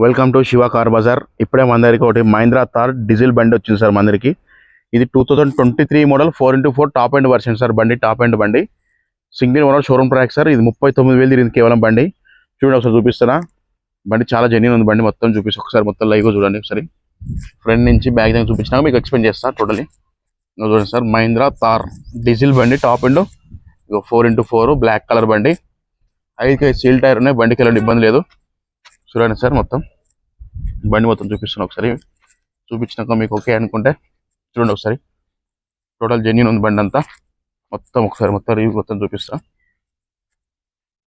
Welcome to Shiva car Bazar. ఇప్పుడే మన దగ్గరికి ఒకటి మహీంద్రా థార్ డీజిల్ బండి వచ్చింది సార్ మన దగ్గరికి. ఇది 2023 model 4x4 top end version sir. బండి టాప్ ఎండ్ బండి, single owner showroom track sir. ఇది 39,000 తిరిగింది కేవలం బండి. చూడండి ఒకసారి చూపిస్తారా, బండి చాలా జెన్యూన్ ఉంది. బండి మొత్తం చూపిస్తా ఒకసారి, మొత్తం లైవ్ చూడండి ఒకసారి. ఫ్రంట్ నుంచి బ్యాక్ దగ్గర చూపించినాక మీకు ఎక్స్ప్లెయిన్ చేస్తా టోటలీ. చూడండి సార్, మహీంద్రా థార్ డీజిల్ బండి top end 4x4 black colour బండి. 5 సీల్ టైర్ ఉన్నాయి, బండికి ఎలాంటి ఇబ్బంది లేదు. చూడండి సార్, మొత్తం బండి మొత్తం చూపిస్తున్నా ఒకసారి. చూపించినాక మీకు ఓకే అనుకుంటే చూడండి ఒకసారి, టోటల్ జెన్యూన్ ఉంది బండి అంతా. మొత్తం ఒకసారి మొత్తం రివ్యూ మొత్తం చూపిస్తా.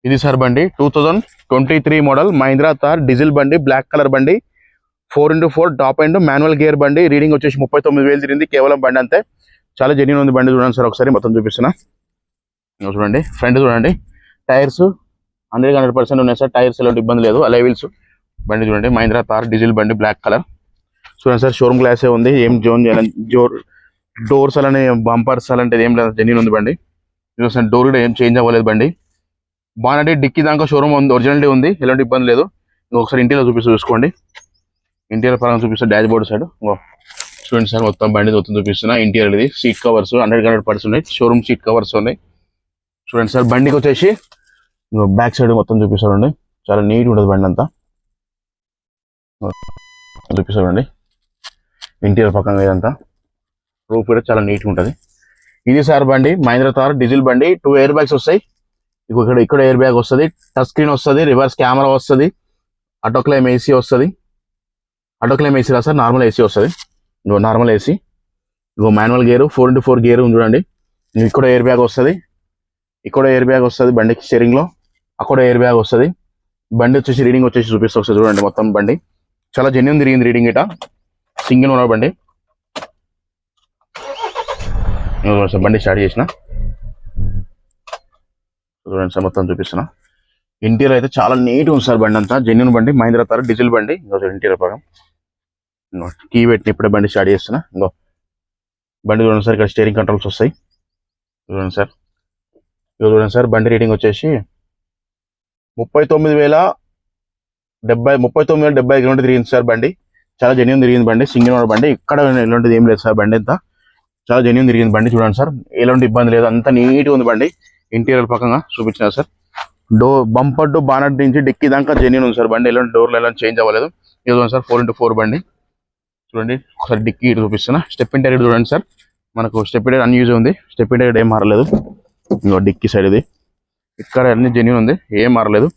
ఇది సార్ బండి 2023 మోడల్ మహీంద్రా థార్ డీజిల్ బండి, బ్లాక్ కలర్ బండి, 4x4 top end manual gear బండి. రీడింగ్ వచ్చేసి 39,000 తిరిగింది కేవలం బండి అంతే. చాలా జెన్యూన్ ఉంది బండి. చూడండి సార్ ఒకసారి మొత్తం చూపిస్తున్నా. చూడండి ఫ్రంట్ చూడండి, టైర్స్ 100% ఉన్నాయి సార్. టైర్స్ ఎలాంటి ఇబ్బంది లేదు. అలై వీల్స్ బండి చూడండి, మహీంద్రా థార్ డీజిల్ బండి బ్లాక్ కలర్. చూడండి సార్, షోరూమ్ గ్లాసే ఉంది. ఏం డోర్స్ అలానే బంపర్స్ అలాంటిది ఏం లేదు, జెన్యూన్ ఉంది బండి. చూడండి డోర్ కూడా ఏం చేంజ్ అవ్వలేదు బండి. బాగుంటే డిక్కీ దాకా షోరూమ్ ఉంది, ఒరిజినాలిటీ ఉంది, ఎలాంటి ఇబ్బంది లేదు. ఇంకొకసారి ఇంటీరియర్ చూసుకోండి. ఇంటీరియర్ పరంగా చూపిస్తే డాష్ బోర్డ్ సైడ్ చూడండి సార్, మొత్తం బండి మొత్తం చూపిస్తున్నా. ఇంటీరియర్ ఇది సీట్ కవర్స్ 100% ఉన్నాయి. షోరూమ్ సీట్ కవర్స్ ఉన్నాయి. చూడండి సార్, బండికి వచ్చేసి బ్యాక్ సైడ్ మొత్తం చూపిస్తారండి. చాలా నీట్ ఉంటుంది బండి అంతా. చూపిస్తామండి ఇంటీరియర్ పక్కన ఇదంతా. రూఫ్ కూడా చాలా నీట్గా ఉంటుంది. ఇది సార్ బండి మహీంద్రా థార్ డీజిల్ బండి. 2 ఎయిర్ బ్యాగ్స్ వస్తాయి. ఇక్కడ ఎయిర్ బ్యాగ్ వస్తుంది, టచ్ స్క్రీన్ వస్తుంది, రివర్స్ కెమెరా వస్తుంది, ఆటోక్లైమ్ ఏసీ వస్తుంది. ఆటోక్లైమ్ ఏసీ రా సార్, నార్మల్ ఏసీ వస్తుంది. ఇంకో నార్మల్ ఏసీ, ఇంకో మాన్యువల్ గేరు 4x4 గేరు ఉంది చూడండి. ఇక్కడ ఎయిర్ బ్యాగ్ వస్తుంది, ఇక్కడ ఎయిర్ బ్యాగ్ వస్తుంది బండికి స్టీరింగ్ లో. అక్కడ ఎయిర్ బ్యాగ్ వస్తుంది. బండి వచ్చేసి రీడింగ్ వచ్చేసి చూపిస్తా ఒకసారి చూడండి. మొత్తం బండి చాలా జెన్యూన్ తిరిగింది రీడింగ్. ఇట సింగిల్ ఓనర్ బండి. బండి స్టార్ట్ చేసిన చూడండి సార్, మొత్తం చూపిస్తున్నా. ఇంటీరియర్ అయితే చాలా నీట్ ఉంది సార్. బండి అంతా జెన్యూన్ బండి, మహీంద్రా థార్ డీజిల్ బండి. ఇంటీరియర్ పరం కీ పెట్టి ఇప్పుడే బండి స్టార్ట్ చేస్తున్నా. ఇంకో బండి చూడండి సార్, ఇక్కడ స్టీరింగ్ కంట్రోల్స్ వస్తాయి. చూడండి సార్, చూడండి సార్, బండి రీడింగ్ వచ్చేసి 39,070 కిలోమీటర్ తిరిగింది సార్ బండి. చాలా జెన్యూన్ తిరిగింది బండి, సింగిల్ ఓనర్ బండి. ఇక్కడ ఎలాంటిది ఏం లేదు సార్. బండి అంతా చాలా జెన్యూన్ తిరిగింది బండి. చూడండి సార్, ఎలాంటి ఇబ్బంది లేదు, అంత నీట్గా ఉంది బండి. ఇంటీరియర్ పక్కన చూపించిన సార్, బంపర్ టు బానట్ నుంచి డిక్కీ దాకా జెన్యూన్ ఉంది సార్ బండి. ఎలాంటి డోర్లు ఎలాంటి చేంజ్ అవ్వలేదు. ఇది సార్ 4x4 బండి. చూడండి ఒకసారి డిక్కీ చూపిస్తున్నా. స్టెప్ ఇంటీరియర్ చూడండి సార్, మనకు స్టెప్ ఇంటీరియర్ అన్యూజ్ ఉంది. స్టెప్ ఇంటీరియర్ ఏం మారలేదు. ఇంకో డిక్కీ సైడ్ ఇది, ఇక్కడ అన్ని జెన్యూన్ ఉంది, ఏం మారలేదు.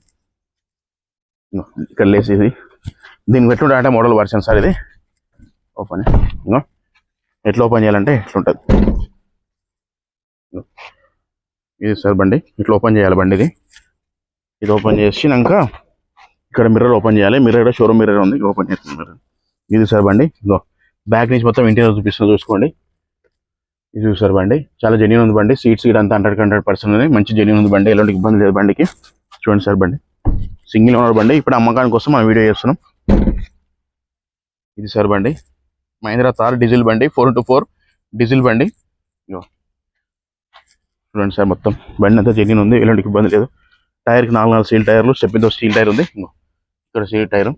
ఇక్కడ లేసి ఇది దీనికి ఎట్లుంటుంది అంటే మోడల్ వర్షన్ సార్. ఇది ఓపెన్ ఎట్లా ఓపెన్ చేయాలంటే ఎట్లుంటుంది ఇది సార్. బండి ఇట్లా ఓపెన్ చేయాలి బండి. ఇది ఓపెన్ చేసినాక ఇక్కడ మిర్రర్ ఓపెన్ చేయాలి. మిర్రర్ కూడా షోరూమ్ మిర్రర్ ఉంది, ఓపెన్ చేస్తుంది మిర్రర్. ఇది సార్ బండి. ఇదో బ్యాక్ నుంచి మొత్తం ఇంటీరియర్ చూపిస్తున్నా, చూసుకోండి. ఇది చూసారు బండి, చాలా జెన్యూన్ ఉంది బండి. సీట్స్ కూడా అంతా 100% ఉంది, మంచి జెన్యూన్ ఉంది బండి, ఎలాంటి ఇబ్బంది లేదు బండికి. చూడండి సార్, బండి సింగిల్ ఓనర్ బండి. ఇప్పుడు అమ్మకానికి కోసం మనం వీడియో చేస్తున్నాం. ఇది సార్ బండి మహీంద్రా థార్ డీజిల్ బండి, 4x4 డీజిల్ బండి. చూడండి సార్, మొత్తం బండి అంతా జెన్యూన్ ఉంది, ఎలాంటి ఇబ్బంది లేదు. టైర్కి 4 సీల్ టైర్లు, స్టెప్పింగ్ స్టీల్ టైర్ ఉంది. ఇక్కడ సీల్ టైర్,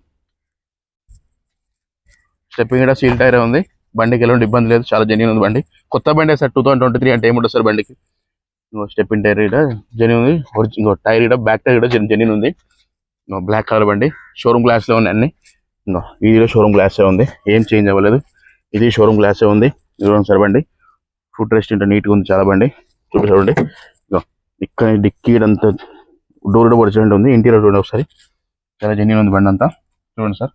స్టెప్పింగ్ కూడా సీల్ టైర్ ఉంది. బండికి ఎలాంటి ఇబ్బంది లేదు, చాలా జెన్యూన్ ఉంది బండి. కొత్త బండి సార్, 2023 అంటే ఏముంటుంది సార్ బండికి. స్టెప్పింగ్ టైర్ కూడా జెన్యూన్ ఉంది. ఇంకో టైర్ కూడా బ్యాక్ టైర్ కూడా జెన్యూన్ ఉంది. బ్లాక్ కలర్ బండి, షోరూమ్ గ్లాస్లో ఉన్నాయి అన్ని. ఇది షోరూమ్ గ్లాసే ఉంది, ఏం చేంజ్ అవ్వలేదు. ఇది షోరూమ్ గ్లాసే ఉంది. చూడండి సార్, బండి ఫుడ్ రెస్ట్ ఇంత నీట్గా ఉంది చాలా. బండి చూడండి, ఇక్కడ డిక్కీ అంతా డోర్ కూడా ఒరిజినల్ ఉంది. ఇంటీరియర్ చూడండి ఒకసారి, చాలా జెన్యూన్ ఉంది బండి అంతా. చూడండి సార్,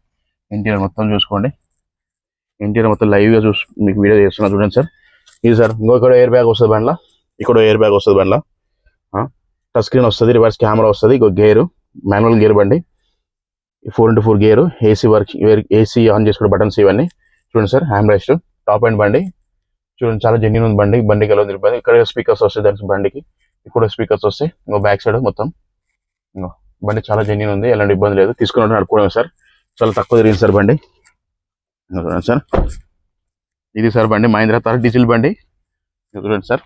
ఇంటీరియర్ మొత్తం చూసుకోండి. ఇంటీరియర్ మొత్తం లైవ్గా మీకు వీడియో చేస్తున్నా. చూడండి సార్, ఇది సార్ ఇక్కడ ఎయిర్ బ్యాగ్ వస్తుంది బండ్లో. ఇక్కడ ఎయిర్ బ్యాగ్ వస్తుంది బండ్లో, టచ్ స్క్రీన్ వస్తుంది, రివర్స్ కెమెరా వస్తుంది. ఇంకో గేరు మాన్యువల్ గేర్ బండి, 4x4 gear, AC work, AC on చేసుకునే బటన్స్ ఇవన్నీ. చూడండి sir, hand rest, top end బండి. చూడండి చాలా జెన్యూన్ ఉంది బండి. బండికి ఎలా ఉంది, ఇక్కడ స్పీకర్స్ వస్తాయి దానికి బండికి, ఇక్కడ స్పీకర్స్ వస్తాయి. ఇంకో బ్యాక్ సైడ్ మొత్తం బండి చాలా జెన్యూన్ ఉంది, ఎలాంటి ఇబ్బంది లేదు. తీసుకున్నట్టు నడుపుకోవడం సార్, చాలా తక్కువ తిరిగింది సార్ బండి. చూడండి సార్, ఇది సార్ బండి మహీంద్రా థార్ డీజిల్ బండి. చూడండి సార్,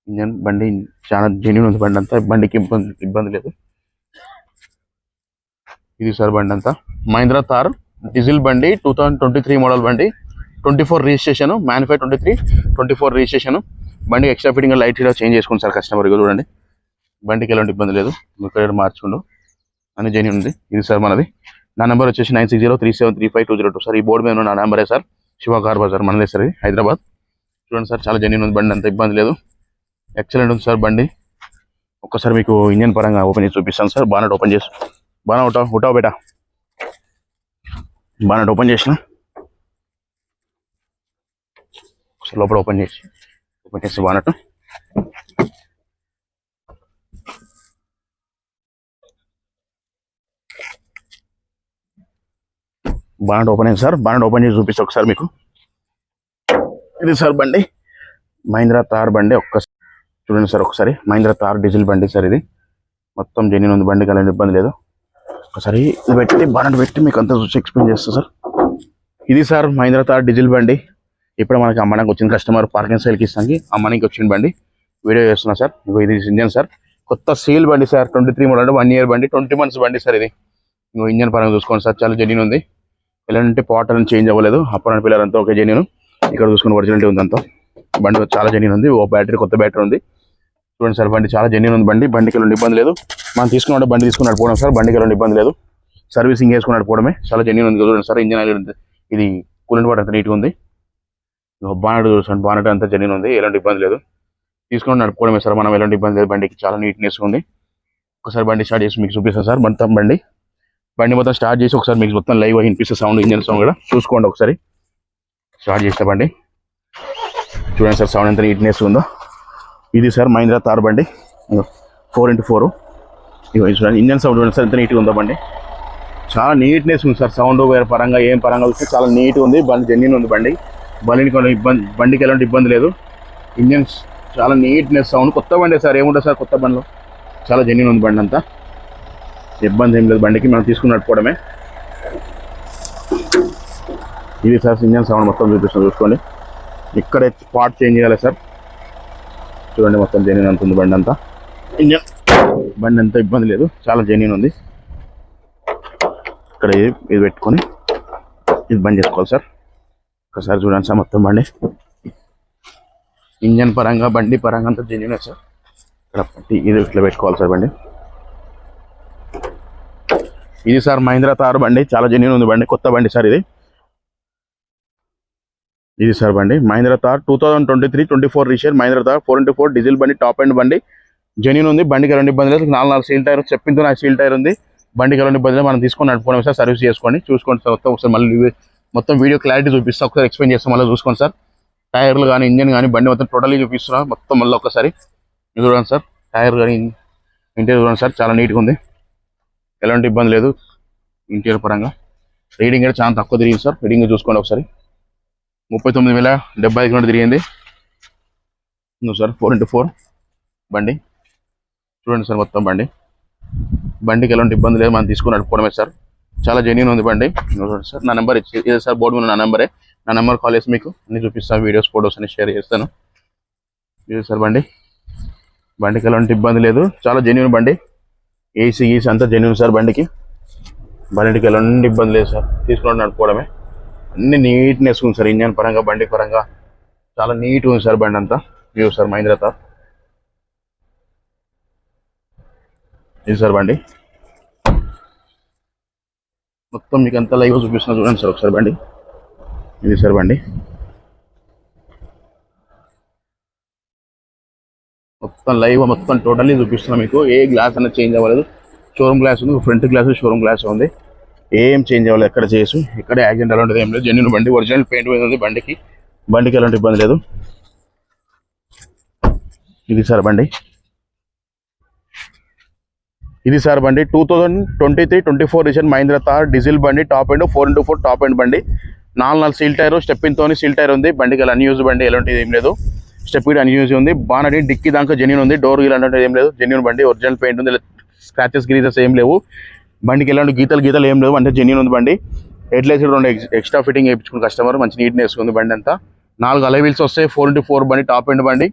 ఇంజన్ బండి చాలా జెన్యూన్ ఉంది బండి అంతా, బండికి ఇబ్బంది లేదు. ఇది సార్ బండి అంతా మహీంద్రా థార్ డీజిల్ బండి 2023 మోడల్ బండి 24 రిజిస్ట్రేషన్ మ్యానుఫ్యాక్చర్ 24 రిజిస్ట్రేషన్ బండి ఎక్స్ట్రా ఫిట్టింగ్ లైట్ కూడా చేంజ్ చేసుకుని సార్ కస్టమర్ చూడండి బండికి ఎలాంటి ఇబ్బంది లేదు ఇక్కడ మార్చుకుండు అని జెన్యూన్ ఉంది ఇది సార్ మనది నా నెంబర్ వచ్చేసి 9603735202 సార్ ఈ బోర్డు మీద ఉన్న నా నెంబరే సార్ శివ కార్ బజార్ మనదే సార్ హైదరాబాద్ చూడండి సార్ చాలా జెన్యూన్ ఉంది బండి అంత ఇబ్బంది లేదు ఎక్సలెంట్ ఉంది సార్ బండి ఒక్కసారి మీకు ఇంజన్ పరంగా ఓపెన్ చేసి చూపిస్తాను సార్ బానట్ ఓపెన్ చేసి బాగా ఉంటావు బేటా బానట్ ఓపెన్ చేసిన లోపల ఓపెన్ చేసి బానట్ బానట్ ఓపెన్ అయింది సార్ బానట్ ఓపెన్ చేసి చూపిస్తా ఒకసారి మీకు ఇది సార్ బండి మహీంద్రా థార్ బండి ఒక్కసారి చూడండి సార్ ఒకసారి మహీంద్రా థార్ డీజిల్ బండి సార్ ఇది మొత్తం జెన్యూన్ ఉంది బండికి అలాంటి ఇబ్బంది లేదు ఒకసారి ఇది పెట్టి బానట్ పెట్టి మీకు అంతా చూసి ఎక్స్ప్లెయిన్ చేస్తా సార్ ఇది సార్ మహీంద్రా థార్ డీజిల్ బండి ఇప్పుడు మనకి అమ్మడానికి వచ్చిన కస్టమర్ పార్కింగ్ సైల్కి ఇస్తానికి అమ్మడానికి వచ్చిన బండి వీడియో చేస్తున్నా సార్ ఇంకో ఇది ఇంజన్ సార్ కొత్త సీల్ బండి సార్ 23 మోడల్ 1 ఇయర్ బండి 20 months బండి సార్ ఇది ఇంకో ఇంజన్ పరంగా చూసుకోండి సార్ చాలా జెన్యూన్ ఉంది ఎలాంటి పార్ట్ అని చేంజ్ అవ్వలేదు అప్పర్ అండ్ పిల్లర్ అంతా ఓకే జెన్యూన్ ఇక్కడ చూసుకుని ఒరిజినాలిటీ ఉంది అంతా బండి చాలా జెన్యూన్ ఉంది ఓ బ్యాటరీ కొత్త బ్యాటరీ ఉంది చూడండి సార్ బండి చాలా జెన్యూన్ ఉంది బండికి ఎలాంటి ఇబ్బంది లేదు మనం తీసుకున్న బండి తీసుకుని పోవడం సార్ బండికి ఎలాంటి ఇబ్బంది లేదు సర్వీసింగ్ వేసుకుని పోవడమే చాలా జెన్యూన్ ఉంది చూడండి సార్ ఇంజన్ ఇది కూలెంట్ వాటర్ అంత నీట్గా ఉంది బానట్ చూడండి బానట్ అంతా జెన్యూన్ ఉంది ఎలాంటి ఇబ్బంది లేదు తీసుకుని నడుపుకోవడమే సార్ మనం ఎలాంటి ఇబ్బంది లేదు బండికి చాలా నీట్నెస్ ఉంది ఒకసారి బండి స్టార్ట్ చేసి మీకు చూపిస్తాను సార్ మొత్తం బండి మొత్తం స్టార్ట్ చేసి ఒకసారి మీకు మొత్తం లైవ్ వినిపిస్తే సౌండ్ ఇంజన్ సౌండ్ కూడా చూసుకోండి ఒకసారి స్టార్ట్ చేస్తే బండి చూడండి సార్ సౌండ్ ఎంత నీట్నెస్ ఉందో ఇది సార్ మహీంద్రా థార్ బండి 4x4 చూడండి ఇంజన్ సౌండ్ చూడండి సార్ ఎంత నీట్గా ఉందో బండి చాలా నీట్నెస్ ఉంది సార్ సౌండ్ వేరే పరంగా ఏం పరంగా వస్తే చాలా నీట్గా ఉంది బండి జెన్యూన్ ఉంది బండికి ఎలాంటి ఇబ్బంది లేదు ఇంజన్ చాలా నీట్నెస్ సౌండ్ కొత్త బండి సార్ ఏముంటుంది సార్ కొత్త బండిలో చాలా జెన్యూన్ ఉంది బండి అంతా ఇబ్బంది ఏం లేదు బండికి మనం తీసుకుని నడుపుకోవడమే ఇది సార్ ఇంజన్ సౌండ్ మొత్తం చూసుకోండి ఇక్కడే పార్ట్ చేంజ్ చేయాలి సార్ చూడండి మొత్తం జెన్యూన్ అంత ఉంది బండి అంతా ఇంజన్ బండి అంతా ఇబ్బంది లేదు చాలా జెన్యూన్ ఉంది ఇక్కడ ఇది పెట్టుకొని ఇది బంద్ చేసుకోవాలి సార్ ఒకసారి చూడండి సార్ మొత్తం బండి ఇంజన్ పరంగా బండి పరంగా అంతా జెన్యూన్ సార్ ఇక్కడ ఇది ఇట్లా పెట్టుకోవాలి సార్ బండి ఇది సార్ మహీంద్రా థార్ బండి చాలా జెన్యూన్ ఉంది బండి కొత్త బండి సార్ ఇది సార్ బండి Mahindra Thar 2023-24 register Mahindra Thar 4x4 diesel బండి టాప్ అండ్ బండి జెన్యూన్ ఉంది బండికి ఎలాంటి ఇబ్బంది లేదు 4 సీల్ టైర్ చెప్పిందో నాకు సీల్ టైర్ ఉంది బండికి ఎలాంటి ఇబ్బంది లేదు మనం తీసుకొని నడుపుకోవడం సార్ సర్వీస్ చేసుకోండి చూసుకోండి సార్ ఒకసారి మళ్ళీ మొత్తం వీడియో క్లారిటీ చూపిస్తా ఒకసారి ఎక్స్ప్లెయిన్ చేస్తాం మళ్ళీ చూసుకోండి సార్ టైర్లు కానీ ఇంజన్ కానీ బండి మొత్తం టోటల్లీ చూపిస్తున్నా మొత్తం మళ్ళీ ఒకసారి చూడండి సార్ టైర్ కానీ ఇంటీరియర్ చూడండి సార్ చాలా నీట్గా ఉంది ఎలాంటి ఇబ్బంది లేదు ఇంటీరియర్ పరంగా రీడింగ్ కూడా చాలా తక్కువ తిరిగింది సార్ రీడింగ్ చూసుకోండి ఒకసారి 39,075 కిలోమీటర్ తిరిగింది సార్ 4x4 బండి చూడండి సార్ మొత్తం బండికి ఎలాంటి ఇబ్బంది లేదు మనం తీసుకుని నడుపుకోవడమే సార్ చాలా జెన్యూన్ ఉంది బండి చూడండి సార్ నా నెంబర్ ఇదే సార్ బోర్డు మీద నా నెంబరే నా నెంబర్ కాల్ చేసి మీకు అన్ని చూపిస్తాను వీడియోస్ ఫోటోస్ అన్ని షేర్ చేస్తాను ఇది సార్ బండికి ఎలాంటి ఇబ్బంది లేదు చాలా జెన్యూన్ బండి ఏసీ అంతా జెన్యూన్ సార్ బండికి ఎలాంటి ఇబ్బంది లేదు సార్ తీసుకుని నడుపుకోవడమే అన్ని నీట్నెస్ ఉంది సార్ ఇంజన్ పరంగా బండి పరంగా చాలా నీట్గా ఉంది సార్ బండి అంతా వ్యూ సార్ మహీంద్రా థార్ ఇది సార్ బండి మొత్తం మీకు అంతా లైవ్ చూపిస్తున్నా చూడండి సార్ ఒకసారి బండి ఇది సార్ బండి మొత్తం లైవ్ మొత్తం టోటల్లీ చూపిస్తున్నా మీకు ఏ గ్లాస్ అనేది చేంజ్ అవ్వలేదు షోరూమ్ గ్లాస్ ఉంది ఫ్రంట్ గ్లాస్ షోరూమ్ గ్లాస్ ఉంది ఏం చేంజ్ అవ్వలేదు ఎక్కడ చేసు ఇక్కడ యాక్సిడెంట్ అలాంటిది ఏం లేదు జెన్యూన్ బండి ఒరిజినల్ పెయింట్ మీద ఉంది బండికి ఎలాంటి ఇబ్బంది లేదు ఇది సార్ బండి 2023-24 రిజిస్టర్ మహీంద్రా థార్ డీజిల్ బండి top and 4x4 top end బండి 4 సీల్ టైర్ స్టెప్పింగ్తోని సీల్ టైర్ ఉంది బండికి అన్యూజ్ బండి ఎలాంటిది ఏం లేదు స్టెప్ అన్యూజ్ ఉంది బానడి డిక్కి దాకా జెన్యూన్ ఉంది డోర్ ఇలాంటిది ఏం లేదు జెన్యూన్ బండి ఒరిజినల్ పెయింట్ ఉంది స్క్రాచెస్ గ్రీజెస్ ఏం లేవు బండికి ఎలాంటి గీతలు ఏం లేవు అంటే జెన్యూన్ ఉంది బండి హెడ్లైట్స్ 2 ఎక్స్ట్రా ఫిట్టింగ్ వేయించుకున్న కస్టమర్ మంచి నీట్నెస్ ఉంది బండి అంతా 4 అలై వీల్స్ వస్తాయి 4x4 బండి టాప్ అండ్ బండి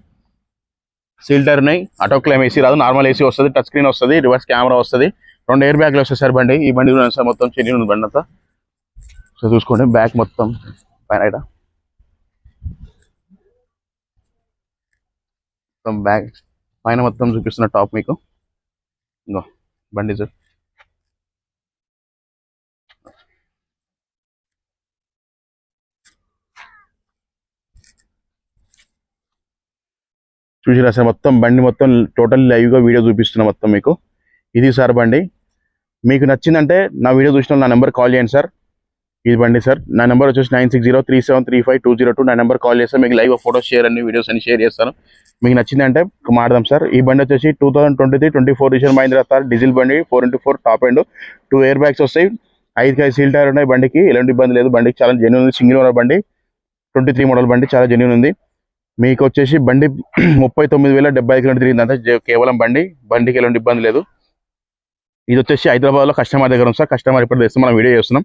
సీల్ టైర్ ఉన్నాయి ఆటో క్లైమ్ ఏసీ రాదు నార్మల్ ఏసీ వస్తుంది టచ్ స్క్రీన్ వస్తుంది రివర్స్ కెమెరా వస్తుంది 2 ఎయిర్ బ్యాగ్లు వస్తాయి సార్ బండి. ఈ బండి సార్ మొత్తం జెన్యూన్ ఉంది బండి అంతా. సో చూసుకోండి బ్యాక్ మొత్తం పైన మొత్తం బ్యాగ్ పైన మొత్తం చూపిస్తున్న టాప్ మీకు ఇంకో బండి సార్. చూసిరా సార్ మొత్తం బండి మొత్తం టోటల్ లైవ్గా వీడియో చూపిస్తున్నా మొత్తం మీకు. ఇది సార్ బండి. మీకు నచ్చిందంటే నా వీడియో చూసిన నా నెంబర్ కాల్ చేయండి సార్. ఇది బండి సార్. నా నెంబర్ వచ్చేసి 9603735202. నా నెంబర్ కాల్ చేస్తే మీకు లైవ్ ఫోటోస్ షేర్ అన్ని వీడియోస్ అన్ని షేర్ చేస్తాను. మీకు నచ్చిందంటే మాడదాం సార్. ఈ బండి వచ్చేసి 2023-24 రిజిస్టర్ మహీంద్రా థార్ డీజిల్ బండి, 4x4 top and 2 air bags వస్తాయి. 5 సీల్ టైర్ ఉన్నాయి బండికి. ఎలాంటి ఇబ్బంది లేదు. బండికి చాలా జెన్యూన్ ఉంది. సింగిల్ ఓనర్ బండి, 23 మోడల్ బండి, చాలా జెన్యూన్ ఉంది. మీకు వచ్చేసి బండి 39,075 కిలోమీటర్ తిరిగిందంటే కేవలం బండికి ఎలాంటి ఇబ్బంది లేదు. ఇది వచ్చేసి హైదరాబాద్లో కస్టమర్ దగ్గర ఉంది సార్. కస్టమర్ ఇప్పుడు తెస్తే మనం వీడియో చేస్తున్నాం.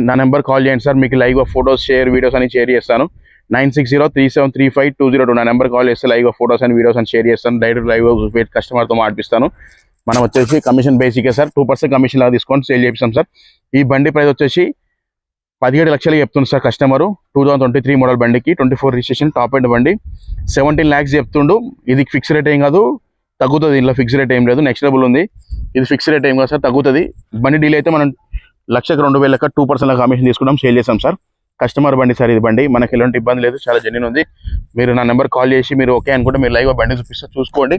నా నెంబర్ కాల్ చేయండి సార్. మీకు లైవ్గా ఫోటోస్ షేర్ వీడియోస్ అని షేర్ చేస్తాను. 9603735202. నా నెంబర్ కాల్ చేస్తే లైవ్గా ఫోటోస్ అండ్ వీడియోస్ అని షేర్ చేస్తాను. డైరెక్ట్ లైవ్ కస్టమర్తో మాట్లాడిస్తాను. మనం వచ్చేసి కమిషన్ బేసికే సార్. 2% కమిషన్ లాగా తీసుకొని సేల్ చేపిస్తాం సార్. ఈ బండి ప్రైస్ వచ్చేసి 17 లక్షలు చెప్తుంది సార్ కస్టమరు. 2023 మోడల్ బండికి, 24 రిజిస్ట్రేషన్ టాప్ అండ్ బండి, 17 lakhs చెప్తుండు. ఇది ఫిక్స్ రేట్ ఏం కాదు, తగ్గుతుంది. ఇంట్లో ఫిక్స్ రేట్ ఏం లేదు, నెక్స్టబుల్ ఉంది. ఇది ఫిక్స్ రేట్ ఏం కాదు సార్, తగ్గుతుంది. బండి డీల్ అయితే మనం 1,02,000 లెక్క 2% కమిషన్ తీసుకుంటాం, సేల్ చేస్తాం సార్. కస్టమర్ బండి సార్ ఇది బండి. మనకి ఎలాంటి ఇబ్బంది లేదు, చాలా జెన్యూన్ ఉంది. మీరు నా నెంబర్ కాల్ చేసి మీరు ఓకే అనుకుంటే మీరు లైవ్గా బండి చూపిస్తే చూసుకోండి.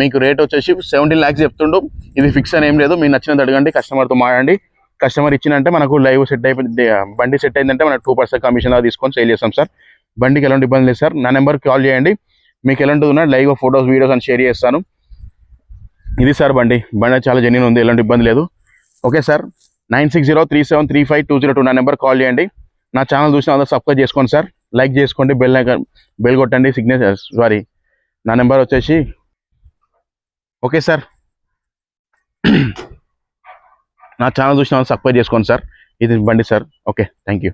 మీకు రేట్ వచ్చేసి 17 lakhs చెప్తుండు. ఇది ఫిక్స్ అని ఏం లేదు, మీకు నచ్చినది అడగండి, కస్టమర్తో మాట్లాడండి. కస్టమర్ ఇచ్చినంటే మనకు లైవ్ సెట్ అయిపోయింది, బండి సెట్ అయిందంటే మనకు 2% కమిషన్ లాగా తీసుకొని సేల్ చేస్తాం సార్. బండికి ఎలాంటి ఇబ్బంది లేదు సార్. నా నెంబర్కి కాల్ చేయండి, మీకు ఎలాంటిది ఉన్నా లైవ్ ఫొటోస్ వీడియోస్ అని షేర్ చేస్తాను. ఇది సార్ బండి చాలా జెన్యూన్ ఉంది, ఎలాంటి ఇబ్బంది లేదు. Okay sir. 9603735202 నా నెంబర్ కాల్ చేయండి. నా ఛానల్ చూసిన అందరూ సబ్స్క్రైబ్ చేసుకోండి సార్, లైక్ చేసుకోండి, బెల్ కొట్టండి, సిగ్నేచర్ సారీ నా నెంబర్ వచ్చేసి. Okay sir. నా ఛానల్ చూసిన సబ్స్క్రైబ్ చేసుకోండి సార్. ఇది బండి సార్. Okay, thank you.